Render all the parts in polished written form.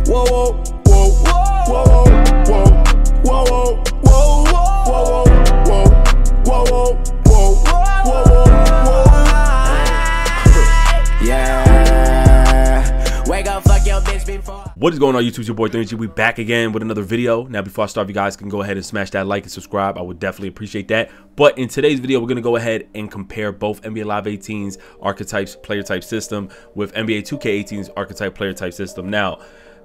Whoa, whoa, whoa, whoa, whoa, whoa, whoa, whoa, whoa, whoa, whoa, whoa, whoa, whoa, whoa. Yeah. Wake up, fuck your bitch before. What is going on, YouTube? It's your boy 30G. We back again with another video. Now, before I start, you guys can go ahead and smash that like and subscribe. I would definitely appreciate that. But in today's video, we're going to go ahead and compare both NBA Live 18's Archetypes player type system with NBA 2K18's Archetype player type system. Now,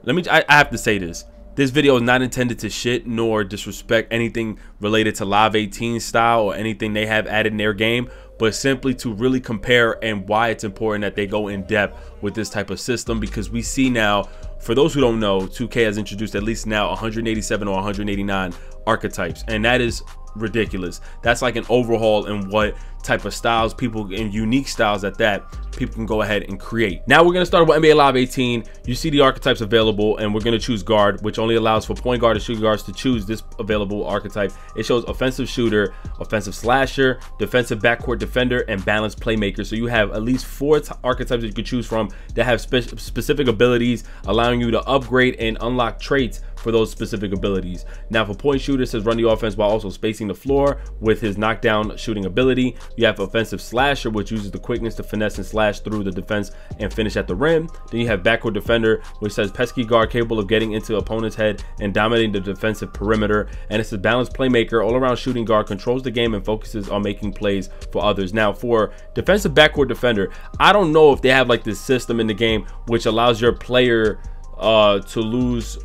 I have to say this. This video is not intended to shit nor disrespect anything related to Live 18 style or anything they have added in their game, but simply to really compare and why it's important that they go in depth with this type of system, because we see now, for those who don't know, 2K has introduced at least now 187 or 189 archetypes, and that is ridiculous. That's like an overhaul in what type of styles people, and unique styles at that, people can go ahead and create. Now we're going to start with NBA Live 18. You see the archetypes available, and we're going to choose guard, which only allows for point guard and shooting guards to choose this available archetype. It shows offensive shooter, offensive slasher, defensive backcourt defender, and balanced playmaker. So you have at least 4 archetypes that you could choose from that have specific abilities, allowing you to upgrade and unlock traits for those specific abilities. Now for point shooter, it says run the offense while also spacing the floor with his knockdown shooting ability. You have offensive slasher, which uses the quickness to finesse and slash through the defense and finish at the rim. Then you have backcourt defender, which says pesky guard capable of getting into opponent's head and dominating the defensive perimeter. And it's a balanced playmaker, all around shooting guard, controls the game and focuses on making plays for others. Now for defensive backcourt defender, I don't know if they have like this system in the game which allows your player to lose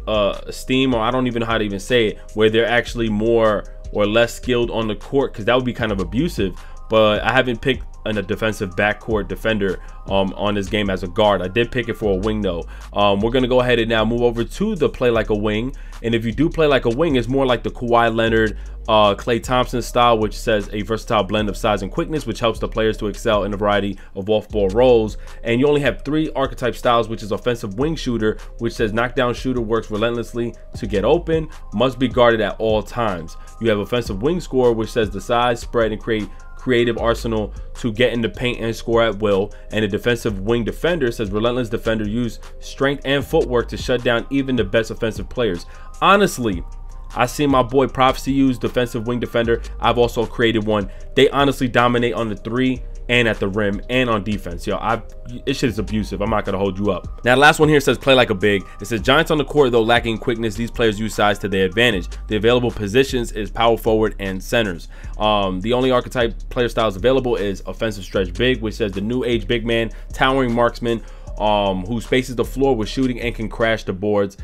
steam, or I don't even know how to even say it, where they're actually more or less skilled on the court, because that would be kind of abusive. But I haven't picked a defensive backcourt defender on this game as a guard. I did pick it for a wing though. We're gonna go ahead and now move over to the play like a wing, and if you do play like a wing, it's more like the Kawhi Leonard, Klay Thompson style, which says a versatile blend of size and quickness, which helps the players to excel in a variety of off-ball roles. And you only have 3 archetype styles, which is offensive wing shooter, which says knockdown shooter, works relentlessly to get open, must be guarded at all times. You have offensive wing scorer, which says the size, spread, and creative arsenal to get in the paint and score at will. And a defensive wing defender says relentless defender, use strength and footwork to shut down even the best offensive players. Honestly, I see my boy Prophecy use defensive wing defender. I've also created one. They honestly dominate on the 3 and at the rim and on defense. Yo, this shit is abusive. I'm not gonna hold you up. Now the last one here says play like a big. It says giants on the court, though lacking quickness, these players use size to their advantage. The available positions is power forward and centers. The only archetype player styles available is offensive stretch big, which says the new age big man, towering marksman, who spaces the floor with shooting and can crash the boards.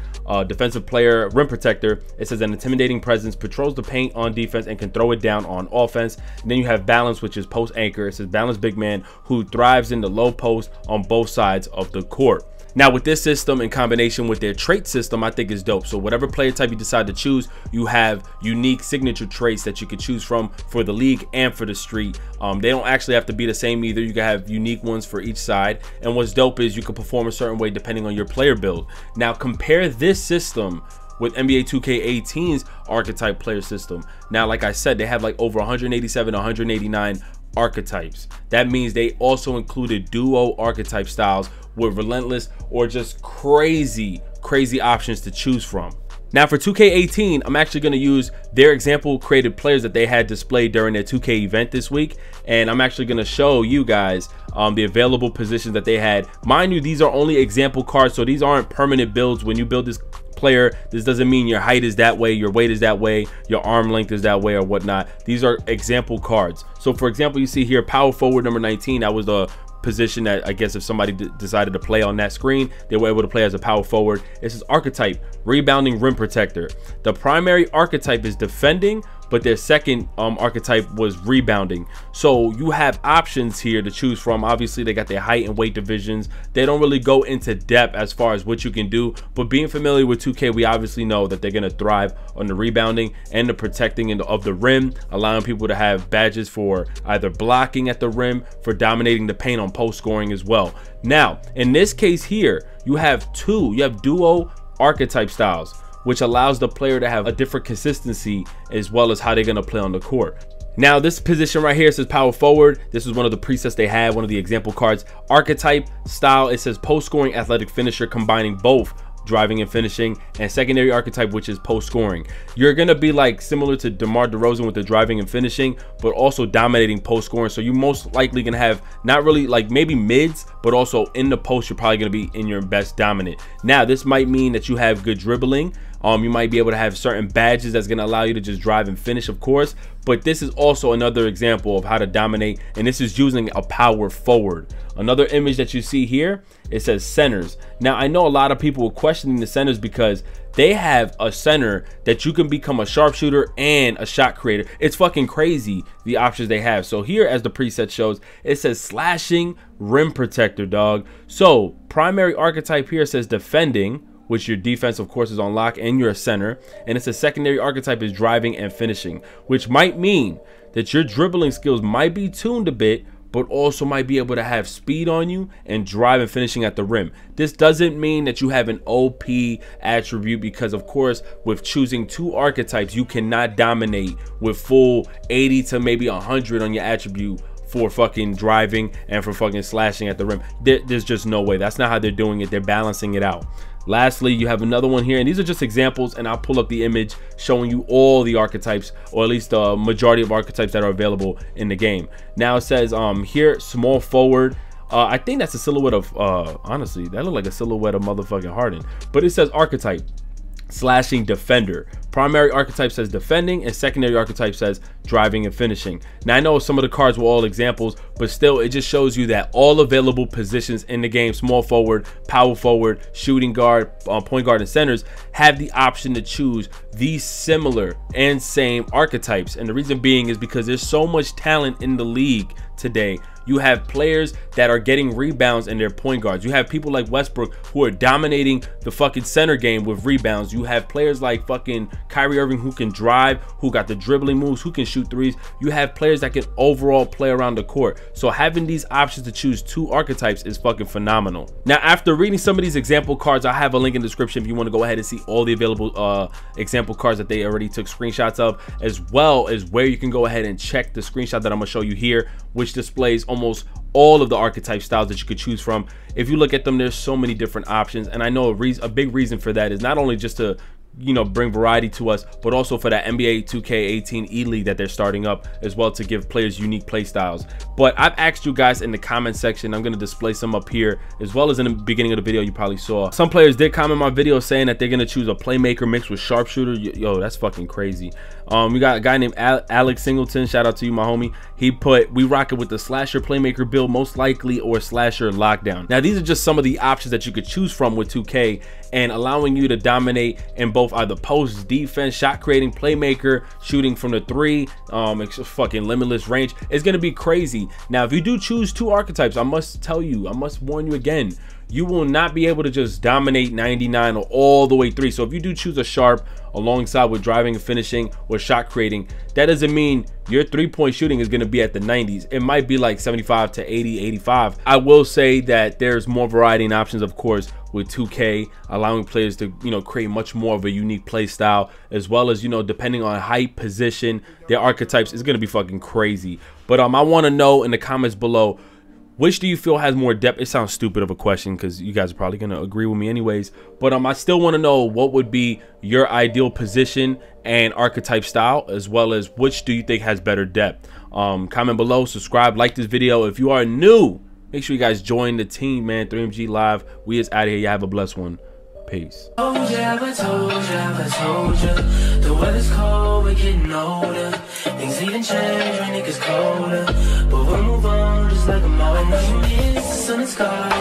Defensive player, rim protector, it says an intimidating presence, patrols the paint on defense and can throw it down on offense. And then you have balance, which is post anchor. It says balanced big man who thrives in the low post on both sides of the court. Now with this system in combination with their trait system, I think is dope. So whatever player type you decide to choose, you have unique signature traits that you could choose from for the league and for the street. They don't actually have to be the same either. You can have unique ones for each side. And what's dope is you can perform a certain way depending on your player build. Now compare this system with NBA 2K18's archetype player system. Now, like I said, they have like over 187, 189 archetypes. That means they also included duo archetype styles with relentless or just crazy options to choose from. Now for 2K18, I'm actually going to use their example created players that they had displayed during their 2K event this week, and I'm actually going to show you guys the available positions that they had. Mind you, these are only example cards, so these aren't permanent builds. When you build this player, this doesn't mean your height is that way, your weight is that way, your arm length is that way or whatnot. These are example cards. So for example, you see here power forward number 19, that was the position that I guess if somebody decided to play on that screen, they were able to play as a power forward. This is archetype rebounding rim protector. The primary archetype is defending, but their second archetype was rebounding. So you have options here to choose from. Obviously they got their height and weight divisions. They don't really go into depth as far as what you can do, but being familiar with 2K, we obviously know that they're going to thrive on the rebounding and the protecting of the rim, allowing people to have badges for either blocking at the rim, for dominating the paint on post scoring as well. Now in this case here, you have duo archetype styles, which allows the player to have a different consistency as well as how they're going to play on the court. Now this position right here says power forward. This is one of the presets they had, one of the example cards. Archetype style, it says post scoring athletic finisher, combining both driving and finishing, and secondary archetype, which is post scoring. You're gonna be like similar to DeMar DeRozan with the driving and finishing, but also dominating post scoring. So you most likely gonna have not really like maybe mids, but also in the post you're probably gonna be in your best dominant. Now this might mean that you have good dribbling. You might be able to have certain badges that's going to allow you to just drive and finish, of course, but this is also another example of how to dominate, and this is using a power forward. Another image that you see here, it says centers. Now I know a lot of people are questioning the centers because they have a center that you can become a sharpshooter and a shot creator. It's fucking crazy the options they have. So here, as the preset shows, it says slashing rim protector, dog. So primary archetype here says defending, which your defense of course is on lock, and you're a center, and it's a secondary archetype is driving and finishing, which might mean that your dribbling skills might be tuned a bit, but also might be able to have speed on you and drive and finishing at the rim. This doesn't mean that you have an OP attribute, because of course with choosing two archetypes you cannot dominate with full 80 to maybe 100 on your attribute for fucking driving and for fucking slashing at the rim. There's just no way. That's not how they're doing it. They're balancing it out. Lastly, you have another one here, and these are just examples, and I'll pull up the image showing you all the archetypes, or at least the majority of archetypes that are available in the game. Now it says here, small forward. I think that's a silhouette of honestly, that looked like a silhouette of motherfucking Harden, but it says archetype slashing defender. Primary archetype says defending, and secondary archetype says driving and finishing. Now I know some of the cards were all examples, but still it just shows you that all available positions in the game, small forward, power forward, shooting guard, point guard, and centers, have the option to choose these similar and same archetypes. And the reason being is because there's so much talent in the league today. You have players that are getting rebounds and they're point guards. You have people like Westbrook who are dominating the fucking center game with rebounds. You have players like fucking Kyrie Irving who can drive, who got the dribbling moves, who can shoot threes. You have players that can overall play around the court. So having these options to choose two archetypes is fucking phenomenal. Now, after reading some of these example cards, I have a link in the description if you want to go ahead and see all the available example cards that they already took screenshots of, as well as where you can go ahead and check the screenshot that I'm gonna show you here, which displays almost all of the archetype styles that you could choose from. If you look at them, there's so many different options, and I know a big reason for that is not only just to, you know, bring variety to us, but also for that NBA 2K18 E-League that they're starting up as well, to give players unique play styles. But I've asked you guys in the comment section, I'm going to display some up here, as well as in the beginning of the video you probably saw. Some players did comment my video saying that they're going to choose a playmaker mixed with sharpshooter. Yo, that's fucking crazy. We got a guy named Alex Singleton, shout out to you, my homie. He put, we rock it with the slasher playmaker build most likely, or slasher lockdown. Now these are just some of the options that you could choose from with 2K, and allowing you to dominate in both either post, defense, shot creating, playmaker, shooting from the three, fucking limitless range. It's gonna be crazy. Now if you do choose two archetypes, I must tell you, I must warn you again, you will not be able to just dominate 99 or all the way 3. So if you do choose a sharp alongside with driving and finishing or shot creating, that doesn't mean your 3-point shooting is going to be at the 90s. It might be like 75 to 80, 85. I will say that there's more variety and options, of course, with 2K, allowing players to, you know, create much more of a unique play style, as well as, you know, depending on height, position, their archetypes is going to be fucking crazy. But I want to know in the comments below, which do you feel has more depth? It sounds stupid of a question because you guys are probably going to agree with me anyways. But I still want to know what would be your ideal position and archetype style, as well as which do you think has better depth. Comment below, subscribe, like this video. If you are new, make sure you guys join the team, man. 3MG Live. We is out of here. You have a blessed one. Peace. The weather's cold, we're getting older. Things even change when it gets colder. But we'll move on just like a mountain. The sun is sky.